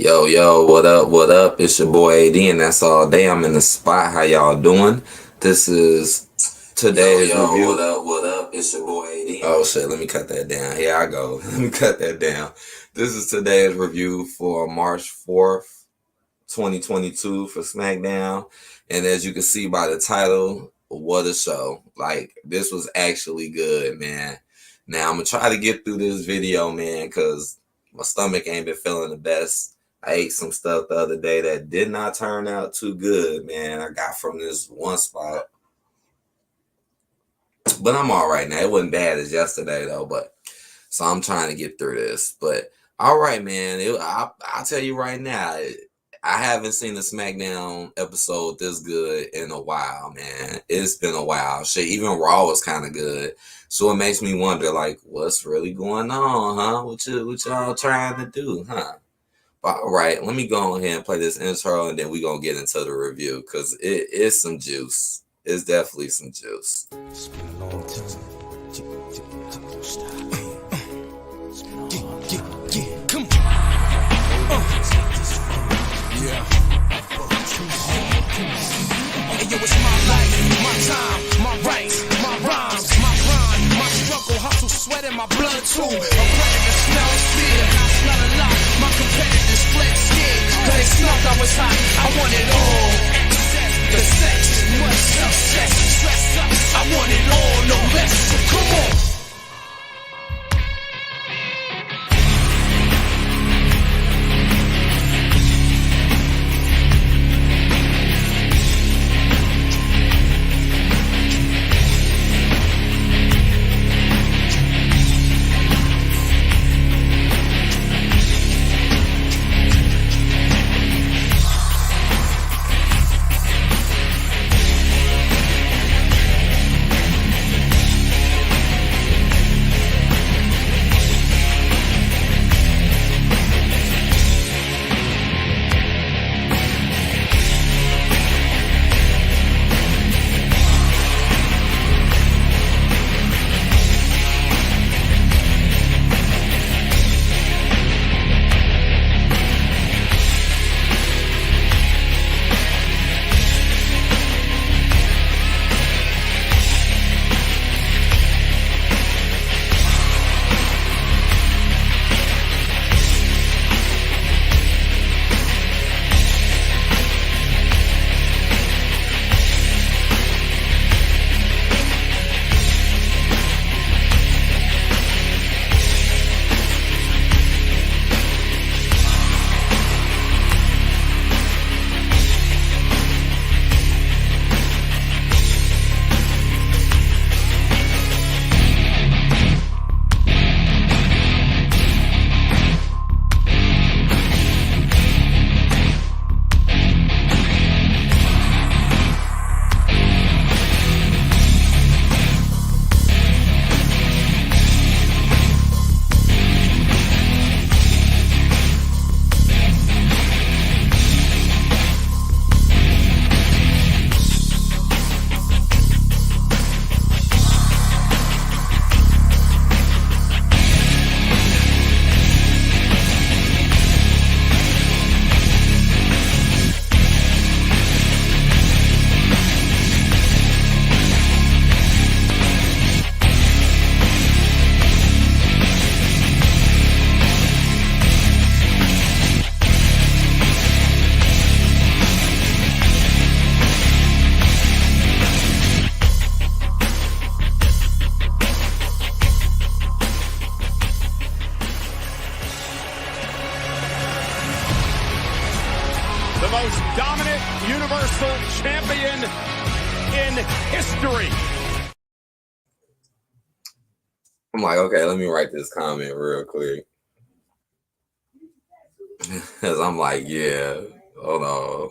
Yo, what up, what up? It's your boy AD, and that's all day. I'm in the spot. How y'all doing? This is today's review. What up? It's your boy AD. Oh shit, let me cut that down. Here I go. Let me cut that down. This is today's review for March 4th, 2022 for SmackDown. And as you can see by the title, what a show. Like, this was actually good, man. Now, I'm going to try to get through this video, man, because my stomach ain't been feeling the best. I ate some stuff the other day that did not turn out too good, man. I got from this one spot. But I'm all right now. It wasn't bad as yesterday, though. But so I'm trying to get through this. But all right, man. I'll tell you right now, I haven't seen a SmackDown episode this good in a while, man. It's been a while. Shit, even Raw was kind of good. So it makes me wonder, like, what's really going on, huh? What y'all trying to do, huh? But all right, let me go ahead and play this intro, and then we gonna get into the review because it is some juice. It's definitely some juice. It's been a long time. Come on. Yeah. Hey, yo, it's my life, my time, my rights, my rhymes, my grind, my struggle, hustle, sweat in my blood too. A predator smells fear, not a lot. My competitors fled scared, cause they smelled I was hot. I want it all. The sex, much success, stress up. I want it all, no less. So come on. The most dominant Universal Champion in history. I'm like, okay, let me write this comment real quick. Because I'm like, yeah, hold on.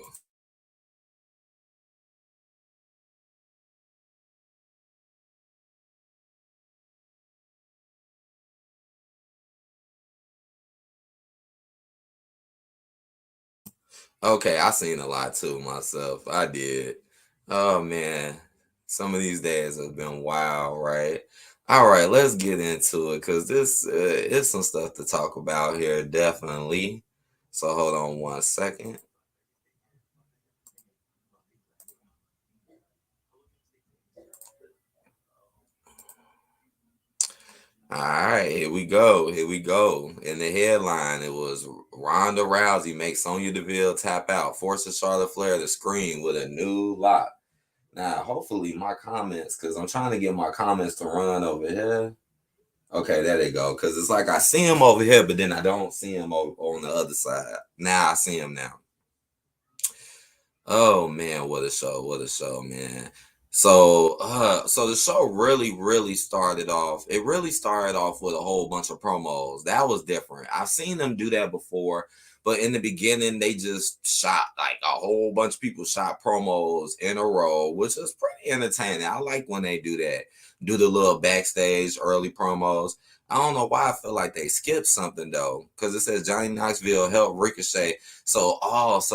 Okay, I seen a lot too myself. I did. Oh man, some of these days have been wild, right? All right, let's get into it because this is some stuff to talk about here, definitely. So hold on 1 second. All right, here we go. Here we go. In the headline, it was Ronda Rousey makes Sonya Deville tap out, forces Charlotte Flair to scream with a new lock. Now, hopefully, my comments, because I'm trying to get my comments to run over here. Okay, there they go. Because it's like I see him over here, but then I don't see him on the other side. Now I see him now. Oh man, what a show! What a show, man. So the show really started off. It really started off with a whole bunch of promos. That was different. I've seen them do that before, but in the beginning, they just shot like a whole bunch of people shot promos in a row, which is pretty entertaining. I like when they do that. Do the little backstage early promos. I don't know why I feel like they skipped something though, because it says Johnny Knoxville helped Ricochet. So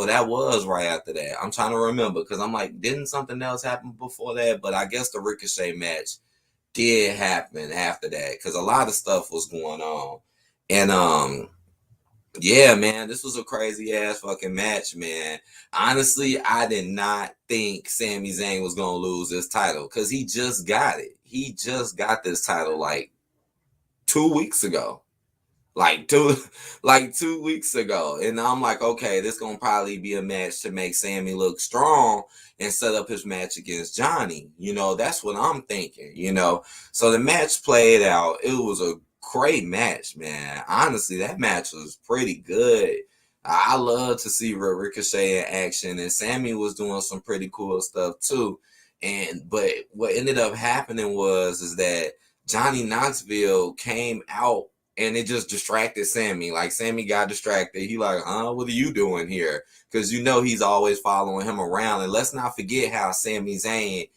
that was right after that. I'm trying to remember because I'm like, didn't something else happen before that? But I guess the Ricochet match did happen after that because a lot of stuff was going on. And yeah, man, this was a crazy ass fucking match, man. Honestly, I did not think Sami Zayn was gonna lose this title because he just got it. He just got this title like 2 weeks ago. Like two like 2 weeks ago. And I'm like, okay, this gonna probably be a match to make Sammy look strong and set up his match against Johnny. That's what I'm thinking. So the match played out. It was a great match, man. Honestly, that match was pretty good. I love to see Ricochet in action, and Sammy was doing some pretty cool stuff too. But what ended up happening is that Johnny Knoxville came out and it just distracted Sammy. Like Sammy got distracted. He like, what are you doing here? Because he's always following him around. And let's not forget how Sami Zayn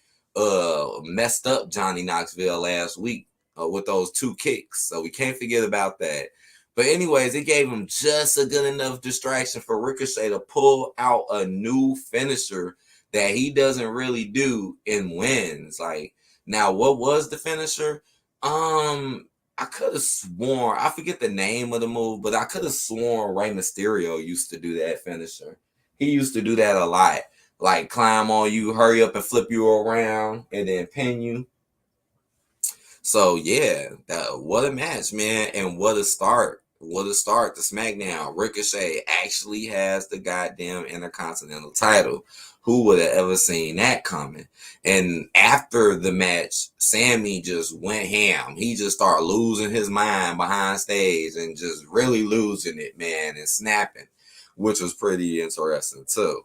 messed up Johnny Knoxville last week with those 2 kicks. So we can't forget about that. But anyways, it gave him just a good enough distraction for Ricochet to pull out a new finisher that he doesn't really do and wins. Like, now what was the finisher? I could have sworn, I forget the name of the move, but I could have sworn Rey Mysterio used to do that finisher. He used to do that a lot. Like climb on you, hurry up and flip you around, and then pin you. So yeah, what a match, man, and what a start. What a start to SmackDown. Ricochet actually has the goddamn Intercontinental title. Who would have ever seen that coming? And after the match, Sammy just went ham. He just started losing his mind behind stage and just really losing it, man, and snapping, which was pretty interesting too.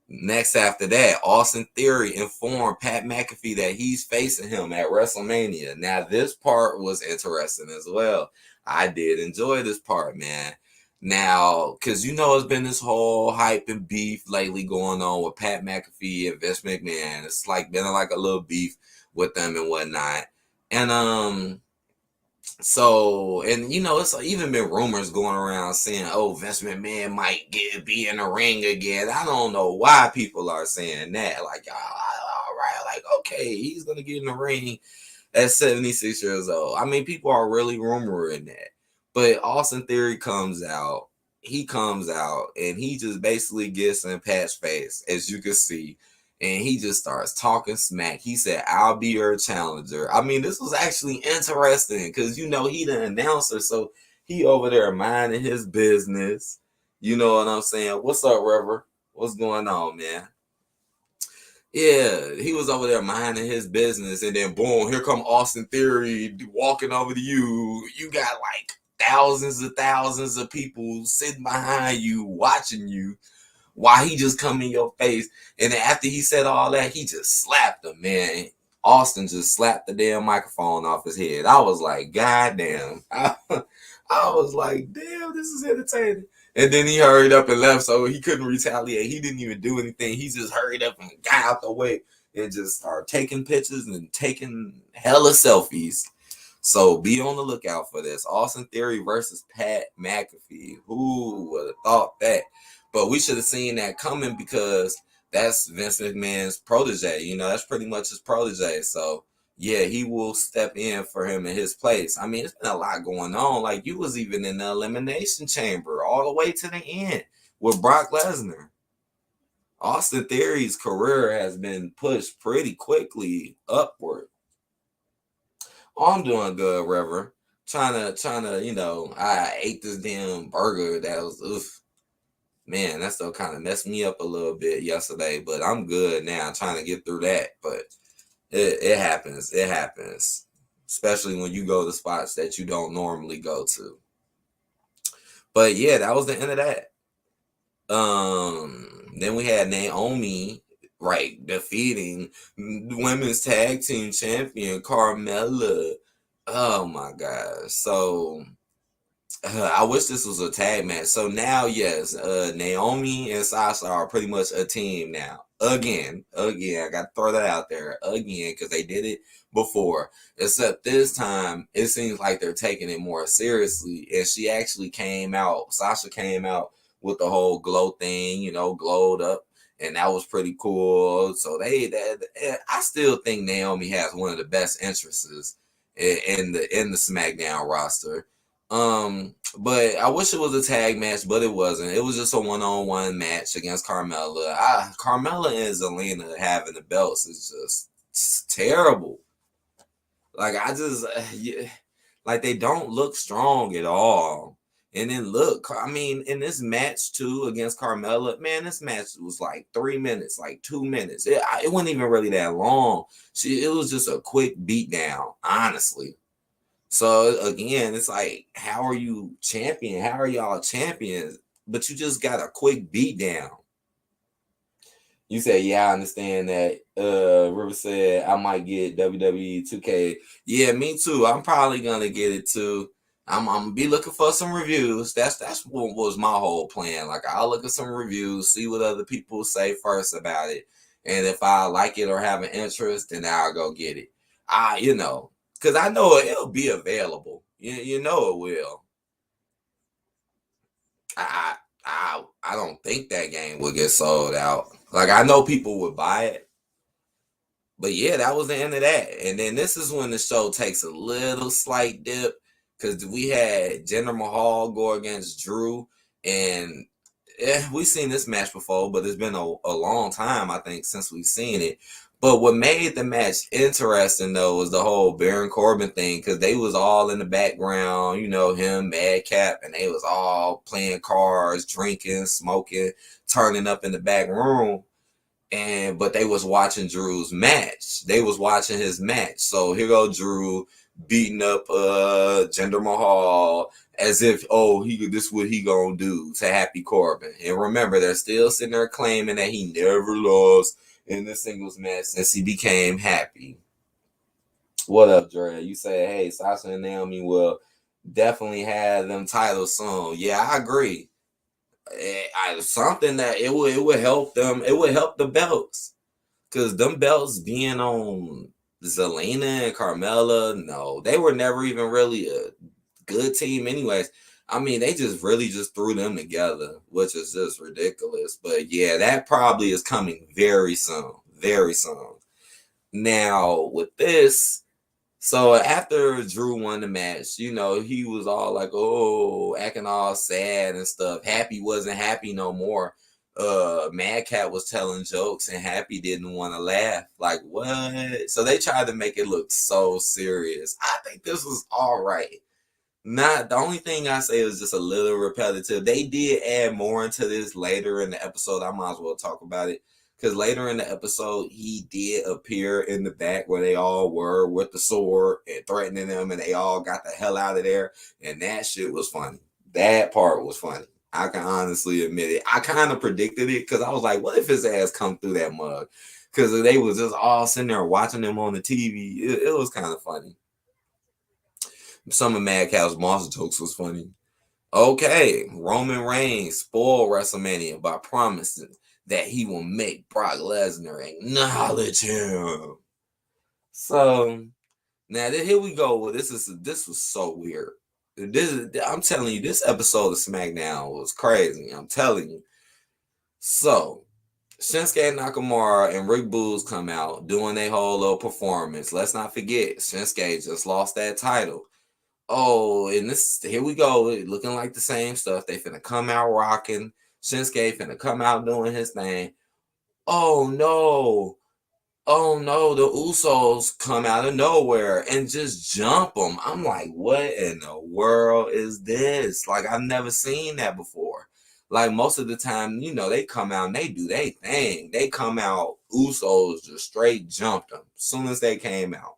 Next after that, Austin Theory informed Pat McAfee that he's facing him at WrestleMania. Now, this part was interesting as well. I did enjoy this part, man. Now, because it's been this whole hype and beef lately going on with Pat McAfee and Vince McMahon. It's like been like a little beef with them and whatnot. And so, and it's even been rumors going around saying, oh, Vince McMahon might be in the ring again. I don't know why people are saying that. Like, all right, like, okay, he's going to get in the ring at 76 years old. I mean, people are really rumoring that. But Austin Theory comes out. He comes out and he just basically gets in Pat's face, as you can see. And he just starts talking smack. He said, I'll be your challenger. I mean, this was actually interesting because, he the announcer. So he over there minding his business. You know what I'm saying? What's up, Rever? What's going on, man? Yeah, he was over there minding his business. And then, boom, here come Austin Theory walking over to you. You got like thousands of people sitting behind you, watching you. Why he just come in your face. And then after he said all that, he just slapped him, man. Austin just slapped the damn microphone off his head. I was like, God damn. I was like, damn, this is entertaining. And then he hurried up and left, so he couldn't retaliate. He didn't even do anything. He just hurried up and got out the way and just started taking pictures and taking hella selfies. So be on the lookout for this. Austin Theory versus Pat McAfee. Who would have thought that? But we should have seen that coming because that's Vince McMahon's protege. That's pretty much his protege. So, yeah, he will step in for him in his place. I mean, it's been a lot going on. Like, you was even in the Elimination Chamber. all the way to the end with Brock Lesnar. Austin Theory's career has been pushed pretty quickly upward. Oh, I'm doing good, Rever. Trying to, I ate this damn burger that was, oof. Man, that still kind of messed me up a little bit yesterday, but I'm good now. I'm trying to get through that, but it happens. It happens, especially when you go to spots that you don't normally go to. But yeah, that was the end of that. Then we had Naomi, right, defeating women's tag team champion Carmella. Oh my gosh. So I wish this was a tag match. So now, yes, Naomi and Sasha are pretty much a team now. Again, I got to throw that out there again because they did it before. Except this time, it seems like they're taking it more seriously. And she actually came out. Sasha came out with the whole glow thing, glowed up, and that was pretty cool. So I still think Naomi has one of the best entrances in the SmackDown roster. But I wish it was a tag match, but it wasn't. It was just a one-on-one match against Carmella. Carmella and Zelina having the belts is just terrible. Like like they don't look strong at all. And then look, I mean, in this match too against Carmella, man, this match was like 3 minutes, like 2 minutes. It wasn't even really that long. It was just a quick beatdown, honestly. So again, it's like, how are you champion? How are y'all champions? But you just got a quick beat down. You say, yeah, I understand that. River said, I might get WWE 2K. Yeah, me too. I'm probably gonna get it too. I'm gonna be looking for some reviews. That's what was my whole plan. Like, I'll look at some reviews, see what other people say first about it, and if I like it or have an interest, then I'll go get it. Because I know it'll be available. You know it will. I don't think that game will get sold out. Like, I know people would buy it. But yeah, that was the end of that. And then this is when the show takes a little slight dip. Because we had Jinder Mahal go against Drew. And we've seen this match before, but it's been a long time, I think, since we've seen it. But what made the match interesting, though, was the whole Baron Corbin thing, because they was all in the background, him, Madcap, and they was all playing cards, drinking, smoking, turning up in the back room. But they was watching Drew's match. They was watching his match. So here go Drew beating up Jinder Mahal as if, this is what he gonna do to Happy Corbin. And remember, they're still sitting there claiming that he never lost in the singles match since he became Happy. What up, Dre? You say, hey, Sasha and Naomi will definitely have them titles soon. Yeah, I agree. Something that it would help them. It would help the belts, because them belts being on Zelina and Carmella, no, they were never even really a good team, anyways. I mean, they just really just threw them together, which is just ridiculous. But yeah, that probably is coming very soon. Very soon. Now, with this, so after Drew won the match, he was all like, acting all sad and stuff. Happy wasn't happy no more. Madcap was telling jokes and Happy didn't want to laugh. Like, what? So they tried to make it look so serious. I think this was all right. Not the only thing I say is just a little repetitive. They did add more into this later in the episode. I might as well talk about it, because later in the episode he did appear in the back where they all were with the sword and threatening them, and they all got the hell out of there. And that shit was funny. That part was funny. I can honestly admit it. I kind of predicted it, because I was like, what if his ass come through that mug? Because they was just all sitting there watching him on the TV. It was kind of funny. Some of Madcap's monster jokes was funny. Okay, Roman Reigns spoiled WrestleMania by promising that he will make Brock Lesnar acknowledge him. So now here we go. Well, this was so weird. I'm telling you, this episode of SmackDown was crazy. I'm telling you. So Shinsuke Nakamura and Rick Boogs come out doing their whole little performance. Let's not forget, Shinsuke just lost that title. Oh, and here we go, looking like the same stuff. They finna come out rocking. Shinsuke finna come out doing his thing. Oh no. Oh no, the Usos come out of nowhere and just jump them. I'm like, what in the world is this? Like, I've never seen that before. Like, most of the time, they come out and they do their thing. They come out, Usos just straight jumped them as soon as they came out.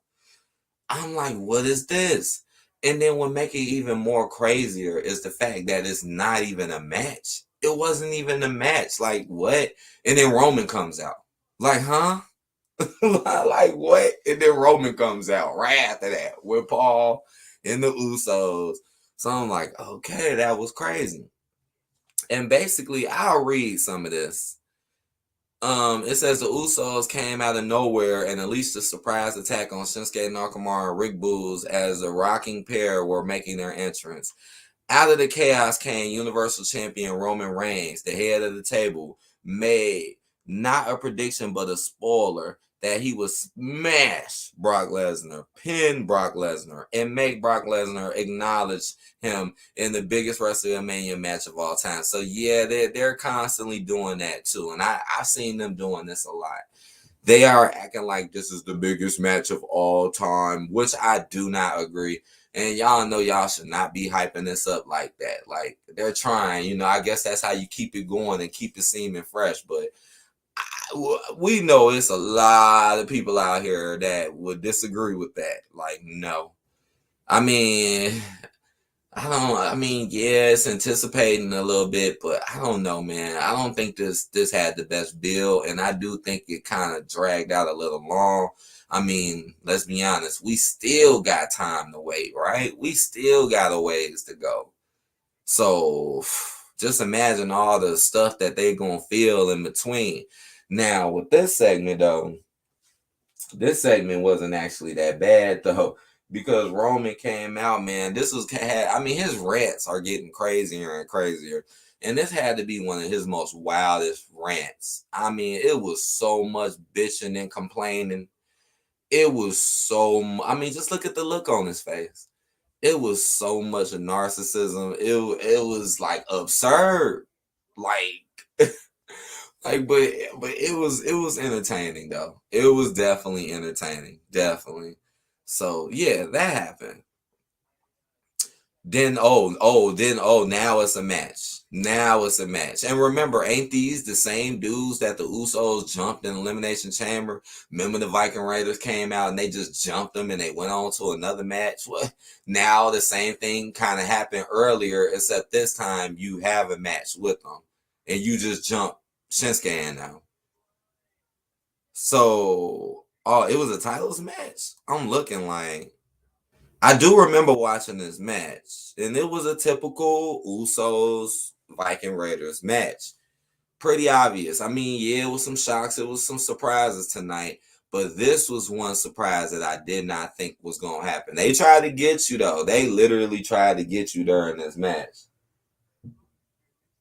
I'm like, what is this? And then what make it even more crazier is the fact that it's not even a match. It wasn't even a match. Like, what? And then Roman comes out. Like, huh? Like, what? And then Roman comes out right after that with Paul and the Usos. So I'm like, okay, that was crazy. And basically, I'll read some of this. It says the Usos came out of nowhere and unleashed a surprise attack on Shinsuke Nakamura and Rick Boogs as the rocking pair were making their entrance. Out of the chaos came Universal Champion Roman Reigns, the head of the table, made not a prediction but a spoiler that he would smash Brock Lesnar, pin Brock Lesnar, and make Brock Lesnar acknowledge him in the biggest WrestleMania match of all time. So yeah, they're constantly doing that too, and I've seen them doing this a lot. They are acting like this is the biggest match of all time, which I do not agree. And y'all know y'all should not be hyping this up like that. Like, they're trying, I guess that's how you keep it going and keep it seeming fresh. But we know it's a lot of people out here that would disagree with that. Like, no. I mean, yeah, it's anticipating a little bit, but I don't know, man. I don't think this had the best build, and I do think it kind of dragged out a little long. I mean, let's be honest. We still got time to wait, right? We still got a ways to go. So just imagine all the stuff that they're going to feel in between. Now, with this segment, though, this segment wasn't actually that bad, though, because Roman came out, man. His rants are getting crazier and crazier. And this had to be one of his most wildest rants. I mean, it was so much bitching and complaining. It was just look at the look on his face. It was so much narcissism. It was like absurd. Like, but it was entertaining though. It was definitely entertaining. Definitely. So yeah, that happened. Then now it's a match. Now it's a match. And remember, ain't these the same dudes that the Usos jumped in Elimination Chamber? Remember the Viking Raiders came out and they just jumped them and they went on to another match? What? Now the same thing kind of happened earlier, except this time you have a match with them and you just jump Shinsuke in now. So, it was a titles match? I'm looking like, I do remember watching this match, and it was a typical Usos Viking Raiders match. Pretty obvious. I mean, yeah, it was some shocks, it was some surprises tonight, but this was one surprise that I did not think was going to happen. They tried to get you, though. They literally tried to get you during this match.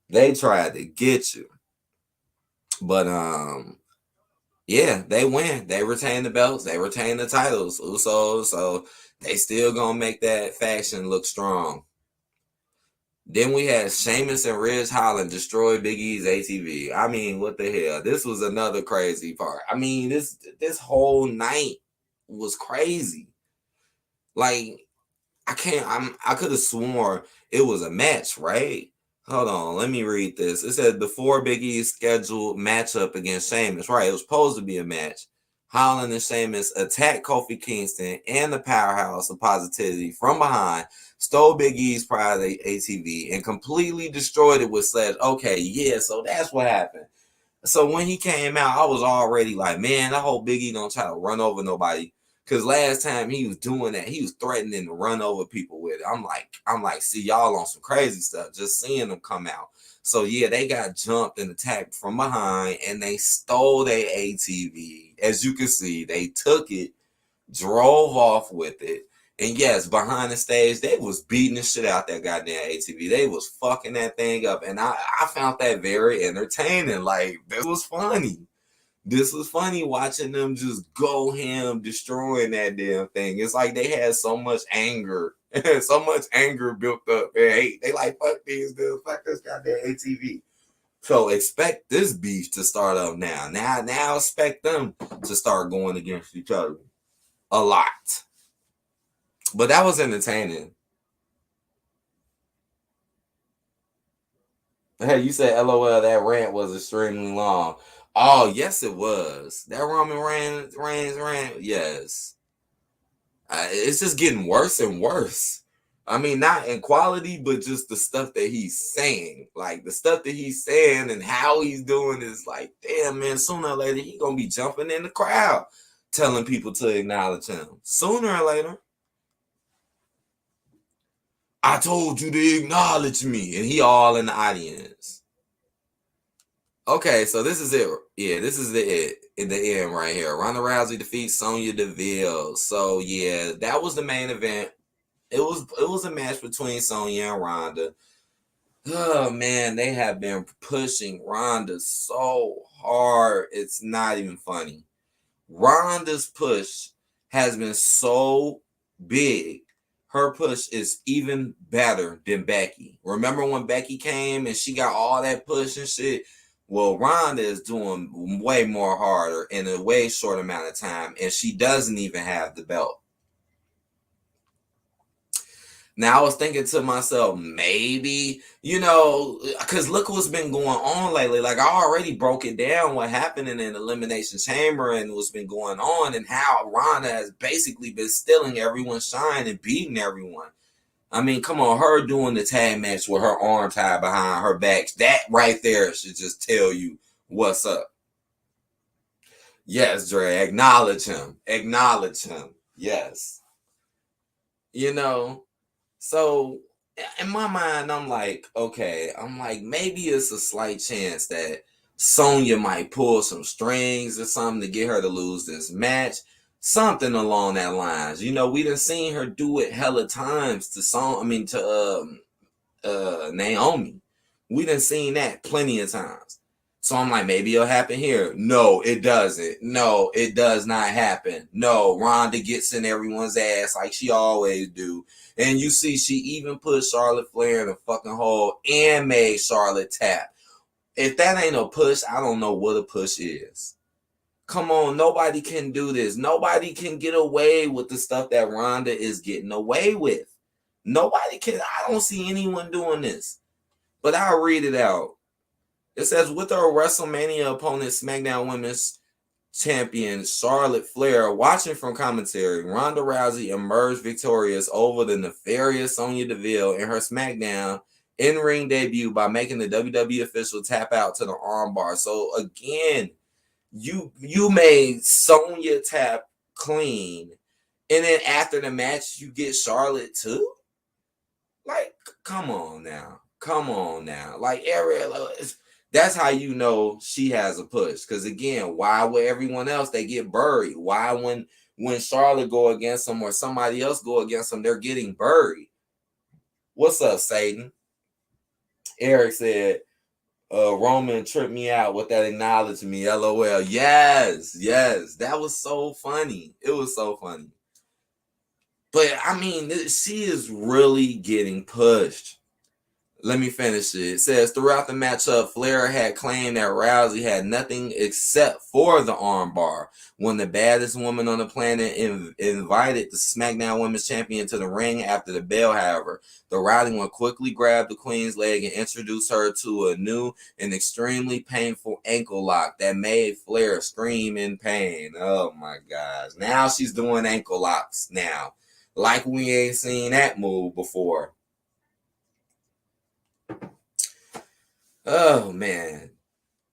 They tried to get you. But, yeah, they win. They retain the belts. They retain the titles. Usos, so they still gonna make that faction look strong. Then we had Sheamus and Ridge Holland destroy Big E's ATV. I mean, what the hell? This was another crazy part. I mean, this whole night was crazy. Like, I could have sworn it was a match, right? Hold on, let me read this. It said before Big E's scheduled matchup against Sheamus, right? It was supposed to be a match. Holland and Sheamus attacked Kofi Kingston and the powerhouse of positivity from behind, stole Big E's private ATV, and completely destroyed it with sledge. Okay, yeah, so that's what happened. So when he came out, I was already like, man, I hope Big E don't try to run over nobody. Because last time he was doing that, he was threatening to run over people with it. I'm like, see, y'all on some crazy stuff, just seeing them come out. So yeah, they got jumped and attacked from behind, and they stole their ATV. As you can see, they took it, drove off with it. And yes, behind the stage, they was beating the shit out that goddamn ATV. They was fucking that thing up. And I found that very entertaining. Like, this was funny. This was funny watching them just go ham, destroying that damn thing. It's like they had so much anger And so much anger built up and hate. They like, fuck these dudes, fuck this goddamn ATV. So expect this beef to start up now. Now expect them to start going against each other a lot. But that was entertaining. Hey, you said LOL, that rant was extremely long. Oh, yes, it was. That Roman Reigns rant, yes. It's just getting worse and worse. I mean, not in quality, but just the stuff that he's saying. Like, the stuff that he's saying and how he's doing is like, damn, man, sooner or later, he going to be jumping in the crowd telling people to acknowledge him. Sooner or later. I told you to acknowledge me. And he all in the audience. Okay, so this is it. Yeah, this is it in the end right here. Ronda Rousey defeats Sonya Deville. So yeah, that was the main event. It was a match between Sonya and Ronda. Oh man, they have been pushing Ronda so hard. It's not even funny. Ronda's push has been so big. Her push is even better than Becky. Remember when Becky came and she got all that push and shit? Well, Ronda is doing way more harder in a way short amount of time, and she doesn't even have the belt. Now, I was thinking to myself, maybe, because look what's been going on lately. Like, I already broke it down what happened in the Elimination Chamber and what's been going on and how Ronda has basically been stealing everyone's shine and beating everyone. I mean, come on, her doing the tag match with her arm tied behind her back, that right there should just tell you what's up. Yes, Dre, acknowledge him. Acknowledge him. Yes. So in my mind, I'm like, okay, maybe it's a slight chance that Sonya might pull some strings or something to get her to lose this match. Something along that lines. We done seen her do it hella times to Naomi. We done seen that plenty of times. So I'm like, maybe it'll happen here. No, it doesn't. No, it does not happen. No, Ronda gets in everyone's ass like she always do. And you see, she even put Charlotte Flair in a fucking hole and made Charlotte tap. If that ain't a push, I don't know what a push is. Come on, nobody can do this. Nobody can get away with the stuff that Ronda is getting away with. Nobody can. I don't see anyone doing this. But I'll read it out. It says, with her WrestleMania opponent, SmackDown Women's Champion Charlotte Flair watching from commentary, Ronda Rousey emerged victorious over the nefarious Sonya Deville in her SmackDown in-ring debut by making the WWE official tap out to the armbar. So again, you made Sonya tap clean, and then after the match, you get Charlotte too? Like, come on now. Like, Ariel, that's how you know she has a push. Because again, why would everyone else, they get buried? Why when Charlotte go against them or somebody else go against them, they're getting buried? What's up, Satan? Eric said, Roman tripped me out with that acknowledge me, LOL. Yes, that was so funny. It was so funny. But I mean, she is really getting pushed. Let me finish it. It says, throughout the matchup, Flair had claimed that Rousey had nothing except for the armbar. When the baddest woman on the planet invited the SmackDown Women's Champion to the ring after the bell, however, the Rowdy one quickly grabbed the Queen's leg and introduced her to a new and extremely painful ankle lock that made Flair scream in pain. Oh my gosh. Now she's doing ankle locks now. Like we ain't seen that move before. Oh man,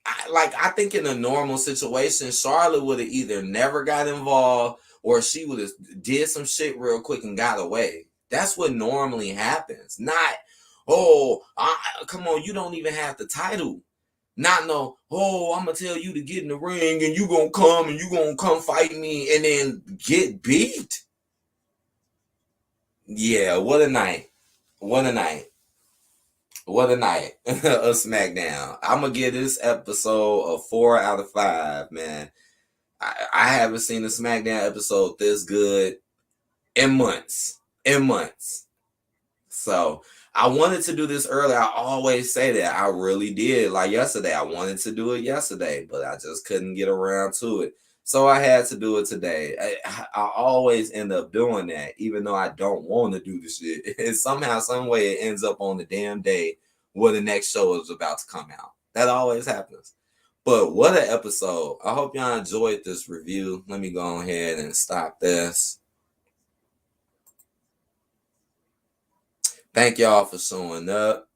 I think in a normal situation, Charlotte would have either never got involved or she would have did some shit real quick and got away. That's what normally happens. Not, come on, you don't even have the title. Not no, I'm gonna tell you to get in the ring and you gonna come fight me and then get beat. Yeah, what a night. What a night of SmackDown. I'm going to give this episode a 4 out of 5, man. I haven't seen a SmackDown episode this good in months. So I wanted to do this earlier. I always say that. I really did. Like yesterday, I wanted to do it yesterday, but I just couldn't get around to it. So I had to do it today. I always end up doing that, even though I don't want to do the shit. And somehow, some way, it ends up on the damn day where the next show is about to come out. That always happens. But what an episode. I hope y'all enjoyed this review. Let me go ahead and stop this. Thank y'all for showing up.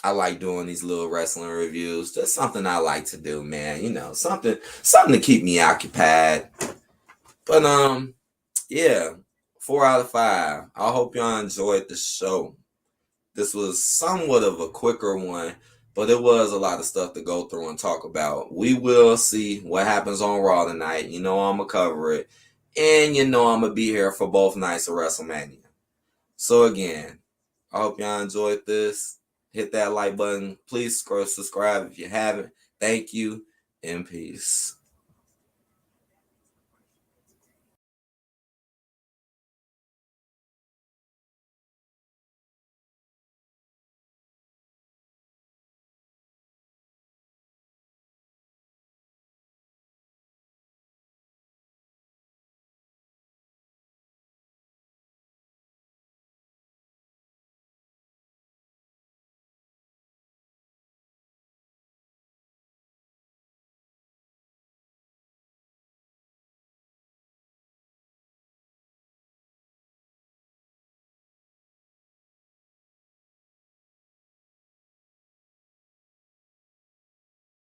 I like doing these little wrestling reviews. Just something I like to do, man. You know, something to keep me occupied. But yeah, 4 out of 5. I hope y'all enjoyed the show. This was somewhat of a quicker one, but it was a lot of stuff to go through and talk about. We will see what happens on Raw tonight. You know I'm going to cover it. And you know I'm going to be here for both nights of WrestleMania. So again, I hope y'all enjoyed this. Hit that like button. Please subscribe if you haven't. Thank you and peace.